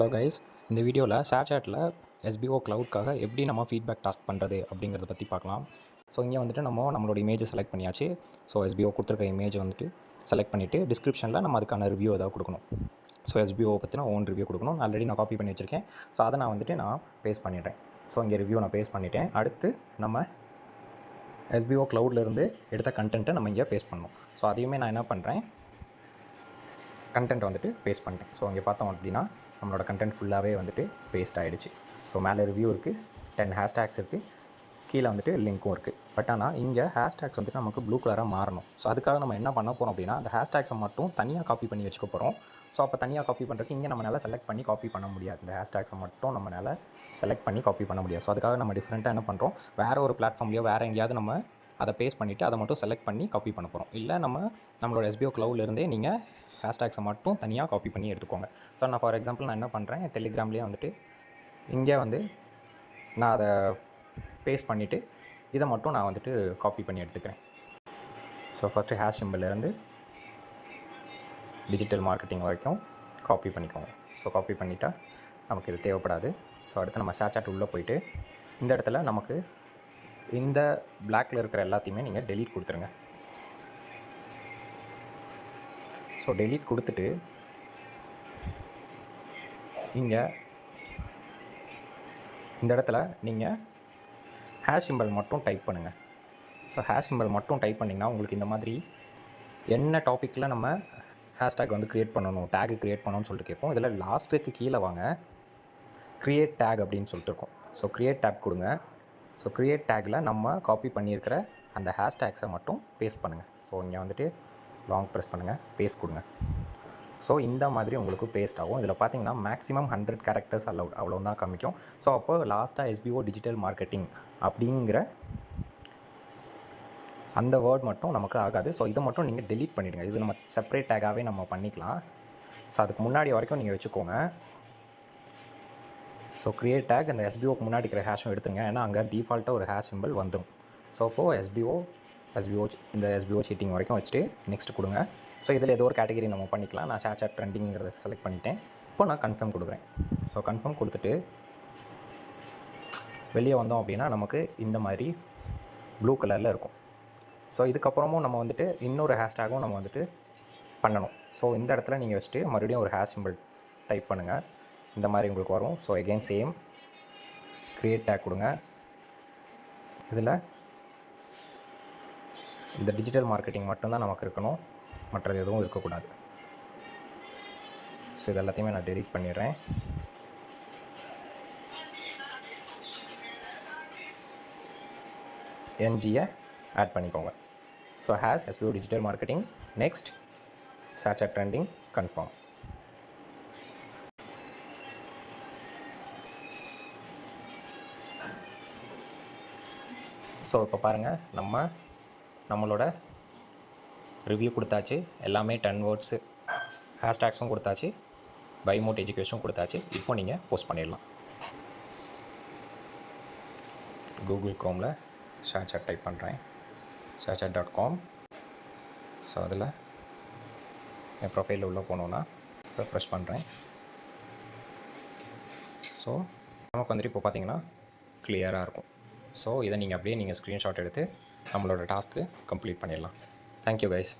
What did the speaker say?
Hello guys, இந்த வீடியோவில் share சாட்டில் SPO க்ளவுட்காக எப்படி நம்ம ஃபீட்பேக் டாஸ்க் பண்ணுறது அப்படிங்கிறத பற்றி பார்க்கலாம். ஸோ இங்கே வந்துட்டு நம்மளோட இமேஜை செலக்ட் பண்ணியாச்சு. ஸோ எஸ்பிஓ கொடுத்துருக்க இமேஜை வந்துட்டு செலக்ட் பண்ணிவிட்டு டிஸ்கிரிப்ஷனில் நம்ம அதுக்கான ரிவ்யூ ஏதாவது கொடுக்கணும். ஸோ எஸ்பிஓ பற்றின ஓன் ரிவ்யூ கொடுக்கணும். ஆல்ரெடி நான் காப்பி பண்ணி வச்சுருக்கேன். ஸோ அதை நான் பேஸ்ட் பண்ணிடுறேன். ஸோ இங்கே ரிவ்யூ நான் பேஸ்ட் பண்ணிட்டேன். அடுத்து நம்ம எஸ்பிஓ க்ளவுட்லேருந்து எடுத்த கண்டென்ட்டை நம்ம இங்கே பேஸ்ட் பண்ணணும். ஸோ அதையுமே நான் என்ன பண்ணுறேன், கண்டென்ட் வந்துட்டு பேஸ்ட் பண்ணிட்டேன். ஸோ இங்கே பார்த்தோம் அப்படின்னா நம்மளோட கண்டென்ட் ஃபுல்லாகவே வந்துட்டு பேஸ்ட் ஆகிடுச்சு. ஸோ மேலே ரிவ்யூ இருக்குது, 10 ஹேஷ்டேக்ஸ் இருக்குது, கீழே வந்துட்டு லிங்க்கும் இருக்குது. பட் ஆனால் இங்கே ஹேஷ்டேக்ஸ் வந்துட்டு நமக்கு ப்ளூ கலராக மாறணும். ஸோ அதுக்காக நம்ம என்ன பண்ண போகிறோம் அப்படின்னா, அந்த ஹேஷ்டேக்ஸை மட்டும் தனியாக காப்பி பண்ணி வச்சுக்க போகிறோம். ஸோ அப்போ தனியாக காப்பி பண்ணுறதுக்கு இங்கே நம்மளால் செலக்ட் பண்ணி காப்பி பண்ண முடியாது. இந்த ஹேஷ்டேக்ஸை மட்டும் நம்மளால் செலக்ட் பண்ணி காப்பி பண்ண முடியாது. ஸோ அதுக்காக நம்ம டிஃப்ரெண்ட்டாக என்ன பண்ணுறோம், வேறு ஒரு பிளாட்ஃபார்ம்லையோ வேறு எங்கேயாவது நம்ம அதை பேஸ்ட் பண்ணிவிட்டு அதை மட்டும் செலக்ட் பண்ணி காப்பி பண்ண போகிறோம். இல்லை நம்மளோட எஸ்பிஓ க்ளவுட்லேருந்தே நீங்கள் ஹேஷ்டேக்ஸை மட்டும் தனியாக காப்பி பண்ணி எடுத்துக்கோங்க. ஸோ நான் ஃபார் எக்ஸாம்பிள் நான் என்ன பண்ணுறேன், டெலிகிராம்லேயே வந்துட்டு இங்கே நான் அதை பேஸ்ட் பண்ணிவிட்டு இதை மட்டும் நான் வந்துட்டு காப்பி பண்ணி எடுத்துக்கிறேன். ஸோ ஃபஸ்ட்டு ஹேஷ் சிம்பிள்லேருந்து டிஜிட்டல் மார்க்கெட்டிங் வரைக்கும் காப்பி பண்ணிக்கோங்க. ஸோ காப்பி பண்ணிட்டா நமக்கு இது தேவைப்படாது. ஸோ அடுத்து நம்ம ஷேர் சாட் உள்ளே போயிட்டு இந்த இடத்துல நமக்கு இந்த பிளாக்கில் இருக்கிற எல்லாத்தையுமே நீங்கள் டெலீட் கொடுத்துருங்க. ஸோ டெலீட் கொடுத்துட்டு இங்கே இந்த இடத்துல நீங்கள் ஹேஷ் சிம்பல் மட்டும் டைப் பண்ணுங்கள். ஸோ ஹேஷ் சிம்பல் மட்டும் டைப் பண்ணிங்கன்னா உங்களுக்கு இந்த மாதிரி என்ன டாப்பிக்கில் நம்ம ஹேஷ்டேக் க்ரியேட் பண்ணணும், டேக் க்ரியேட் பண்ணணும்னு சொல்லிட்டு கேட்போம். இதில் லாஸ்ட்டுக்கு கீழே வாங்க, க்ரியேட் டேக் அப்படின்னு சொல்லிட்டு இருக்கும். ஸோ க்ரியேட் டேக் கொடுங்க. ஸோ க்ரியேட் டேக்கில் நம்ம காப்பி பண்ணியிருக்கிற அந்த ஹேஷ்டேக்ஸை மட்டும் பேஸ்ட் பண்ணுங்கள். ஸோ இங்கே வந்துட்டு லாங் ப்ரெஸ் பண்ணுங்கள், பேஸ்ட் கொடுங்க. ஸோ இந்த மாதிரி உங்களுக்கு பேஸ்ட் ஆகும். இதில் பார்த்தீங்கன்னா மேக்ஸிமம் 100 கேரக்டர்ஸ் அலவுட், அவ்வளோ தான் காமிக்கும். ஸோ அப்போ லாஸ்ட்டாக எஸ்பிஓ டிஜிட்டல் மார்க்கெட்டிங் அப்படிங்கிற அந்த வேர்ட் மட்டும் நமக்கு ஆகாது. ஸோ இதை மட்டும் நீங்கள் டெலீட் பண்ணிவிடுங்க. இது நம்ம செப்பரேட் டேக்காகவே நம்ம பண்ணிக்கலாம். ஸோ அதுக்கு முன்னாடி வரைக்கும் நீங்கள் வச்சுக்கோங்க. ஸோ க்ரியேட் டேக் அந்த எஸ்பிஓக்கு முன்னாடி இருக்கிற ஹேஷும் எடுத்துங்க. ஏன்னா அங்கே டிஃபால்ட்டாக ஒரு ஹேஷ் சிம்பிள் வந்துடும். ஸோ அப்போது எஸ்பிஓ இந்த எஸ்பிஓ சீட்டிங் வரைக்கும் வச்சுட்டு நெக்ஸ்ட் கொடுங்க. ஸோ இதில் ஏதோ ஒரு கேட்டகரி நம்ம பண்ணிக்கலாம். நான் ஷேர் சாட் ட்ரெண்டிங்கிறத செலக்ட் பண்ணிட்டேன். இப்போ நான் கன்ஃபார்ம் கொடுக்குறேன். ஸோ கன்ஃபார்ம் கொடுத்துட்டு வெளியே வந்தோம் அப்படின்னா நமக்கு இந்த மாதிரி ப்ளூ கலரில் இருக்கும். ஸோ இதுக்கப்புறமும் நம்ம வந்துட்டு இன்னொரு ஹேஷ்டேக்கும் நம்ம வந்துட்டு பண்ணணும். ஸோ இந்த இடத்துல நீங்கள் வச்சுட்டு மறுபடியும் ஒரு ஹேஷ் சிம்பிள் டைப் பண்ணுங்கள். இந்த மாதிரி உங்களுக்கு வரும். So again same create take கொடுங்க. இதில் இந்த டிஜிட்டல் மார்க்கெட்டிங் மட்டும்தான் நமக்கு இருக்கணும், மற்றது எதுவும் இருக்கக்கூடாது. ஸோ இது எல்லாத்தையுமே நான் டெலீட் பண்ணிடுறேன். என்ஜியை ஆட் பண்ணிக்கோங்க. So has SPO digital marketing, next ShareChat trending, confirm. ஸோ இப்போ பாருங்கள், நம்மளோட ரிவ்யூ கொடுத்தாச்சு, எல்லாமே 10 வேர்ட்ஸு ஹேஷ்டேக்ஸும் கொடுத்தாச்சு, பை மோட் எஜுகேஷனும் கொடுத்தாச்சு. இப்போ நீங்கள் போஸ்ட் பண்ணிடலாம். கூகுள் க்ரோமில் ஷேர் சாட் டைப் பண்ணுறேன், sharechat.com. ஸோ அதில் என் ப்ரொஃபைலில் உள்ளே போனோன்னா ரெஃப்ரெஷ் பண்ணுறேன். ஸோ நமக்கு வந்துட்டு இப்போ பார்த்தீங்கன்னா கிளியராக இருக்கும். ஸோ இதை நீங்கள் அப்படியே ஸ்க்ரீன்ஷாட் எடுத்து நம்மளோட டாஸ்க்கு கம்ப்ளீட் பண்ணிடலாம். Thank you guys.